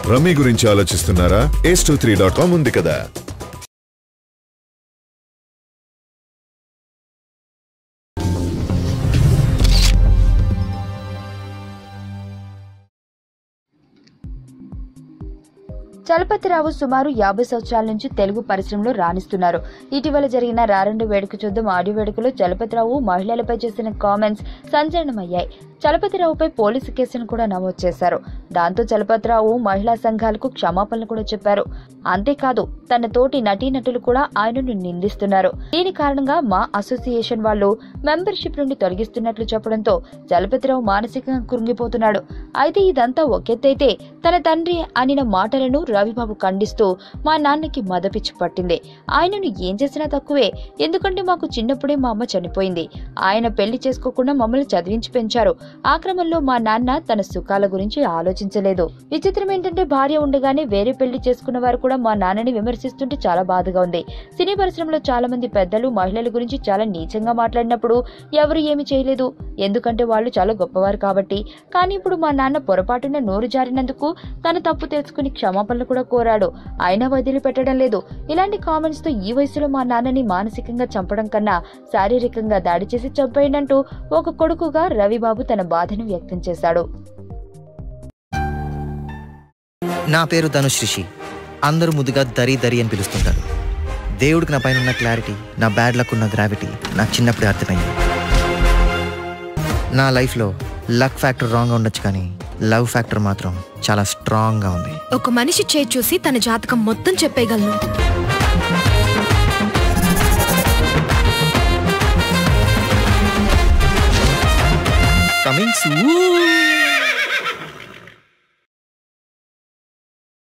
Rummy గురించి ఆలోచిస్తున్నారా? ace23.com ఉంది కదా. చలపతిరావు సుమారు 50 సంవత్సరాల నుంచి తెలుగు పరిశ్రమలో రాణిస్తున్నారు. ఇటీవల జరిగిన రారండు వేడుక చూద్దాం ఆడియో వేడుకలో చలపతిరావు మహిళలపై చేసిన కామెంట్స్ సంచలనమయ్యాయి. చలపతిరావుపై పోలీసు కేసును కూడా నమోదు చేశారు. దాంతో చలపతిరావు మహిళా సంఘాలకు క్షమాపణలు కూడా చెప్పారు. అంతేకాదు తన తోటి నటీనటులు కూడా ఆయనను నిందిస్తున్నారు. దీని కారణంగా మా అసోసియేషన్ వాళ్ళు మెంబర్షిప్ నుండి తొలగిస్తున్నట్లు చెప్పడంతో చలపతిరావు మానసికంగా కృంగిపోతున్నాడు. అయితే ఇదంతా ఒకెత్తైతే తన తండ్రి అనిన మాటలను రవిబాబు ఖండిస్తూ మా నాన్నకి మదపిచ్చి పట్టింది. ఆయనను ఏం చేసినా తక్కువే, ఎందుకంటే మాకు చిన్నప్పుడే మా అమ్మ చనిపోయింది. ఆయన పెళ్లి చేసుకోకుండా మమ్మల్ని చదివించి పెంచారు. ఆ క్రమంలో మా నాన్న తన సుఖాల గురించి ఆలోచించలేదు. విచిత్రం ఏంటంటే భార్య ఉండగానే వేరే పెళ్లి చేసుకున్న వారు కూడా మా నాన్నని విమర్శిస్తుంటే చాలా బాధగా ఉంది. సినీ పరిశ్రమలో చాలా మంది పెద్దలు మహిళల గురించి చాలా నీచంగా మాట్లాడినప్పుడు ఎవరు ఏమి చేయలేదు, ఎందుకంటే వాళ్ళు చాలా గొప్పవారు కాబట్టి. కానీ ఇప్పుడు మా నాన్న పొరపాటున నోరు జారినందుకు తన తప్పు తెలుసుకుని క్షమాపణలు కూడా కోరాడు. అయినా వదిలిపెట్టడం లేదు. ఇలాంటి కామెంట్స్ తో ఈ వయసులో మా నాన్నని మానసికంగా చంపడం కన్నా శారీరకంగా దాడి చేసి చంపేయండంటూ ఒక కొడుకుగా రవిబాబు తన బాధను వ్యక్తం చేశాడు. నా పేరు ధనుష్ రిషి. అందరూ ముద్దుగా దరి దరి అని పిలుస్తుంటారు. దేవుడికి నా పైన ఉన్న క్లారిటీ, నా బ్యాడ్ లక్ ఉన్న గ్రావిటీ నాకు చిన్నప్పుడే అర్థమైంది. నా లైఫ్లో లక్ ఫ్యాక్టర్ రాంగ్గా ఉండొచ్చు, కానీ లవ్ ఫ్యాక్టర్ మాత్రం చాలా స్ట్రాంగ్గా ఉంది. ఒక మనిషి చేయి చూసి తన జాతకం మొత్తం చెప్పేయగలను. Coming soon.